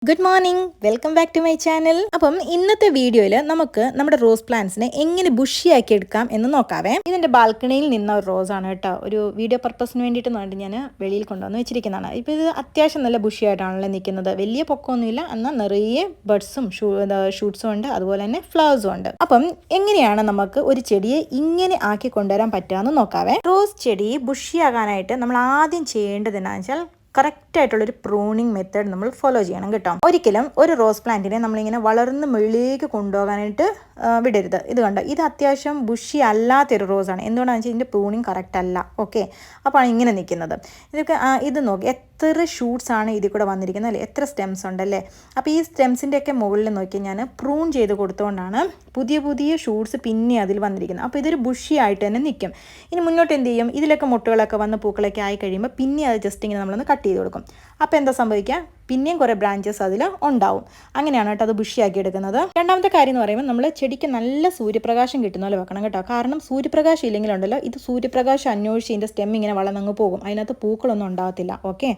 Good morning, welcome back to my channel. അപ്പം ഇന്നത്തെ വീഡിയോയിൽ നമുക്ക് നമ്മുടെ റോസ് പ്ലാന്റ്സിനെ എങ്ങനെ ബുഷിയാക്കി എടുക്കാം എന്ന് നോക്കാവേ. ഇതിൻ്റെ ബാൽക്കണിയിൽ നിന്ന ഒരു റോസ് ആണ് കേട്ടോ. ഒരു വീഡിയോ പർപ്പസിന് വേണ്ടിയിട്ട് ഞാൻ വെളിയിൽ കൊണ്ടുവന്ന് വെച്ചിരിക്കുന്നതാണ്. ഇപ്പോൾ ഇത് അത്യാവശ്യം നല്ല ബുഷിയായിട്ടാണല്ലോ നിൽക്കുന്നത്. വലിയ പൊക്കമൊന്നുമില്ല, എന്നാൽ നിറയെ ബഡ്സും ഷൂട്ട്സും ഉണ്ട്, അതുപോലെ തന്നെ ഫ്ലവേഴ്സും ഉണ്ട്. അപ്പം എങ്ങനെയാണ് നമുക്ക് ഒരു ചെടിയെ ഇങ്ങനെ ആക്കി കൊണ്ടുവരാൻ പറ്റുകയെന്ന് നോക്കാവേ. റോസ് ചെടി ബുഷിയാകാനായിട്ട് നമ്മൾ ആദ്യം ചെയ്യേണ്ടത് എന്താണെന്ന് വെച്ചാൽ കറക്റ്റായിട്ടുള്ളൊരു പ്രൂണിങ് മെത്തേഡ് നമ്മൾ ഫോളോ ചെയ്യണം കേട്ടോ. ഒരിക്കലും ഒരു റോസ് പ്ലാന്റിനെ നമ്മളിങ്ങനെ വളർന്ന് മുകളിലേക്ക് കൊണ്ടുപോകാനായിട്ട് വിടരുത്. ഇത് കണ്ടോ, ഇത് അത്യാവശ്യം ബുഷി അല്ലാത്തൊരു റോസാണ്. എന്തുകൊണ്ടാണെന്ന് വെച്ചാൽ ഇതിൻ്റെ പ്രൂണിങ് കറക്റ്റ് അല്ല. ഓക്കെ, അപ്പോൾ ഇങ്ങനെ നിൽക്കുന്നത്. ഇതൊക്കെ ഇത് നോക്കി എത്ര ഷൂട്ട്സ് ആണ് ഇതിൽ കൂടെ വന്നിരിക്കുന്നത് അല്ലേ, എത്ര സ്റ്റെംസ് ഉണ്ടല്ലേ. അപ്പോൾ ഈ സ്റ്റെംസിൻ്റെയൊക്കെ മുകളിൽ നോക്കി ഞാൻ പ്രൂൺ ചെയ്ത് കൊടുത്തുകൊണ്ടാണ് പുതിയ പുതിയ ഷൂട്ട്സ് പിന്നെ അതിൽ വന്നിരിക്കുന്നത്. അപ്പോൾ ഇതൊരു ബുഷി ആയിട്ട് തന്നെ നിൽക്കും. ഇനി മുന്നോട്ട് എന്ത് ചെയ്യും, ഇതിലൊക്കെ മുട്ടുകളൊക്കെ വന്ന് പൂക്കളൊക്കെ ആയി കഴിയുമ്പോൾ പിന്നെ അത് ജസ്റ്റ് ഇങ്ങനെ നമ്മളൊന്ന് കട്ട് ചെയ്ത് കൊടുക്കും. അപ്പോൾ എന്താ സംഭവിക്കുക, പിന്നെയും കുറേ ബ്രാഞ്ചസ് അതിൽ ഉണ്ടാവും. അങ്ങനെയാണ് കേട്ടോ അത് ബുഷിയാക്കി എടുക്കുന്നത്. രണ്ടാമത്തെ കാര്യം എന്ന് പറയുമ്പോൾ നമ്മൾ ചെടിക്ക് നല്ല സൂര്യപ്രകാശം കിട്ടുന്ന പോലെ വെക്കണം കേട്ടോ. കാരണം സൂര്യപ്രകാശം ഇല്ലെങ്കിലുണ്ടല്ലോ, ഇത് സൂര്യപ്രകാശം അന്വേഷിച്ച് ഇതിൻ്റെ സ്റ്റെം ഇങ്ങനെ വളർന്നങ്ങ് പോകും, അതിനകത്ത് പൂക്കളൊന്നും ഉണ്ടാകത്തില്ല. ഓക്കെ,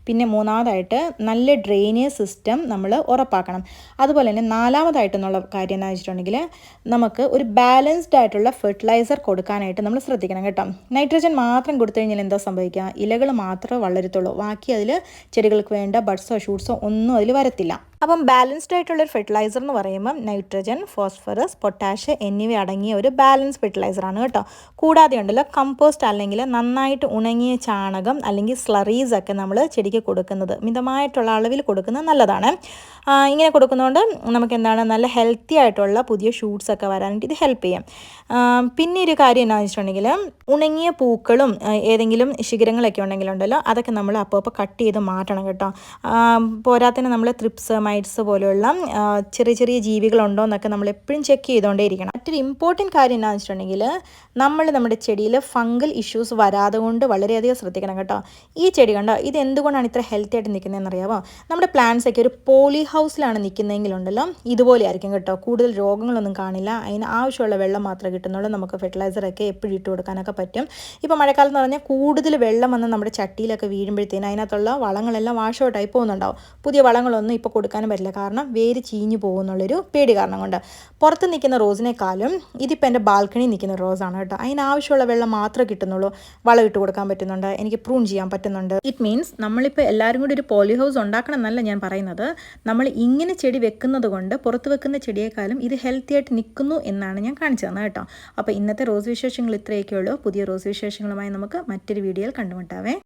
പിന്നെ മൂന്നാമതായിട്ട് നല്ല ഡ്രെയിനേജ് സിസ്റ്റം നമ്മൾ ഉറപ്പാക്കണം. അതുപോലെ തന്നെ നാലാമതായിട്ടെന്നുള്ള കാര്യം എന്താണെന്ന് വെച്ചിട്ടുണ്ടെങ്കിൽ നമുക്ക് ഒരു ബാലൻസ്ഡ് ആയിട്ടുള്ള ഫെർട്ടിലൈസർ കൊടുക്കാനായിട്ട് നമ്മൾ ശ്രദ്ധിക്കണം കേട്ടോ. നൈട്രജൻ മാത്രം കൊടുത്തു കഴിഞ്ഞാൽ എന്താ സംഭവിക്കുക, ഇലകൾ മാത്രമേ വളരത്തുള്ളൂ, ബാക്കി അതിൽ ചെടികൾക്ക് വേണ്ട ബഡ്സോ ഷൂട്ട്സോ ഒന്നും അതിൽ വരത്തില്ല. അപ്പം ബാലൻസ്ഡ് ആയിട്ടുള്ളൊരു ഫെർട്ടിലൈസർ എന്ന് പറയുമ്പം നൈട്രജൻ, ഫോസ്ഫറസ്, പൊട്ടാഷ് എന്നിവ അടങ്ങിയ ഒരു ബാലൻസ് ഫെർട്ടിലൈസറാണ് കേട്ടോ. കൂടാതെ ഉണ്ടല്ലോ കമ്പോസ്റ്റ് അല്ലെങ്കിൽ നന്നായിട്ട് ഉണങ്ങിയ ചാണകം അല്ലെങ്കിൽ സ്ലറീസ് ഒക്കെ നമ്മൾ ചെടിക്ക് കൊടുക്കുന്നത് മിതമായിട്ടുള്ള അളവിൽ കൊടുക്കുന്നത് നല്ലതാണ്. ഇങ്ങനെ കൊടുക്കുന്നതുകൊണ്ട് നമുക്ക് എന്താണ് നല്ല ഹെൽത്തി ആയിട്ടുള്ള പുതിയ ഷൂട്ട്സ് ഒക്കെ വരാനായിട്ട് ഇത് ഹെൽപ്പ് ചെയ്യും. പിന്നെ ഒരു കാര്യം എന്താണെന്ന് വെച്ചിട്ടുണ്ടെങ്കിൽ ഉണങ്ങിയ പൂക്കളും ഏതെങ്കിലും ശിഖരങ്ങളൊക്കെ ഉണ്ടെങ്കിലുണ്ടല്ലോ അതൊക്കെ നമ്മൾ അപ്പോൾ കട്ട് ചെയ്ത് മാറ്റണം കേട്ടോ. പോരാത്തതിന് നമ്മൾ ത്രിപ്സ്, മൈറ്റ്സ് പോലെയുള്ള ചെറിയ ചെറിയ ജീവികളുണ്ടോ എന്നൊക്കെ നമ്മൾ എപ്പോഴും ചെക്ക് ചെയ്തുകൊണ്ടേ ഇരിക്കണം. മറ്റൊരു ഇമ്പോർട്ടൻറ്റ് കാര്യം എന്താണെന്ന് വെച്ചിട്ടുണ്ടെങ്കിൽ നമ്മൾ നമ്മുടെ ചെടിയിൽ ഫംഗൽ ഇഷ്യൂസ് വരാതെ കൊണ്ട് വളരെയധികം ശ്രദ്ധിക്കണം കേട്ടോ. ഈ ചെടി കണ്ടോ, ഇത് എന്തുകൊണ്ടാണ് ഇത്ര ഹെൽത്തി ആയിട്ട് നിൽക്കുന്നതെന്ന് അറിയാമോ? നമ്മുടെ പ്ലാന്റ്സ് ഒക്കെ ഒരു പോളി ഹൗസിലാണ് നിൽക്കുന്നതെങ്കിലുണ്ടല്ലോ ഇതുപോലെ ആയിരിക്കും കേട്ടോ. കൂടുതൽ രോഗങ്ങളൊന്നും കാണില്ല, അതിന് ആവശ്യമുള്ള വെള്ളം മാത്രമേ കിട്ടുന്നുള്ളൂ. നമുക്ക് ഫെർട്ടിലൈസറൊക്കെ എപ്പോഴും ഇട്ട് കൊടുക്കാനൊക്കെ പറ്റും. ഇപ്പോൾ മഴക്കാലം എന്ന് പറഞ്ഞാൽ കൂടുതൽ വെള്ളം വന്ന് നമ്മുടെ ചട്ടിയിലൊക്കെ വീഴുമ്പോഴത്തേനും അതിനകത്തുള്ള വളങ്ങളെല്ലാം വാഷ് ഔട്ടായി പോകുന്നുണ്ടാവും. പുതിയ വളങ്ങളൊന്നും ഇപ്പോൾ കൊടുക്കാനും പറ്റില്ല, കാരണം വേര് ചീഞ്ഞു പോകുന്നുള്ളൊരു പേടി കാരണം കൊണ്ട്. പുറത്ത് നിൽക്കുന്ന റോസിനേക്കാളും ഇതിപ്പോൾ എൻ്റെ ബാൽക്കണി നിൽക്കുന്ന റോസാണ് കേട്ടോ. അതിനാവശ്യമുള്ള വെള്ളം മാത്രമേ കിട്ടുന്നുള്ളൂ, വളം ഇട്ട് കൊടുക്കാൻ പറ്റുന്നുണ്ട്, എനിക്ക് പ്രൂൺ ചെയ്യാൻ പറ്റുന്നുണ്ട്. ഇറ്റ് മീൻസ് നമ്മളിപ്പോൾ എല്ലാവരും കൂടി ഒരു പോളി ഹൗസ് ഉണ്ടാക്കണം എന്നല്ല ഞാൻ പറയുന്നത്. നമ്മൾ ഇങ്ങനെ ചെടി വെക്കുന്നത് കൊണ്ട് പുറത്ത് വെക്കുന്ന ചെടിയേക്കാളും ഇത് ഹെൽത്തി ആയിട്ട് നിൽക്കുന്നു എന്നാണ് ഞാൻ കാണിച്ചു തന്നത് കേട്ടോ. അപ്പോൾ ഇന്നത്തെ റോസ് വിശേഷങ്ങൾ ഇത്രയൊക്കെ ഉള്ളൂ. പുതിയ റോസ് വിശേഷങ്ങളുമായി നമുക്ക് മറ്റൊരു വീഡിയോയിൽ കണ്ടുമുട്ടാവേ.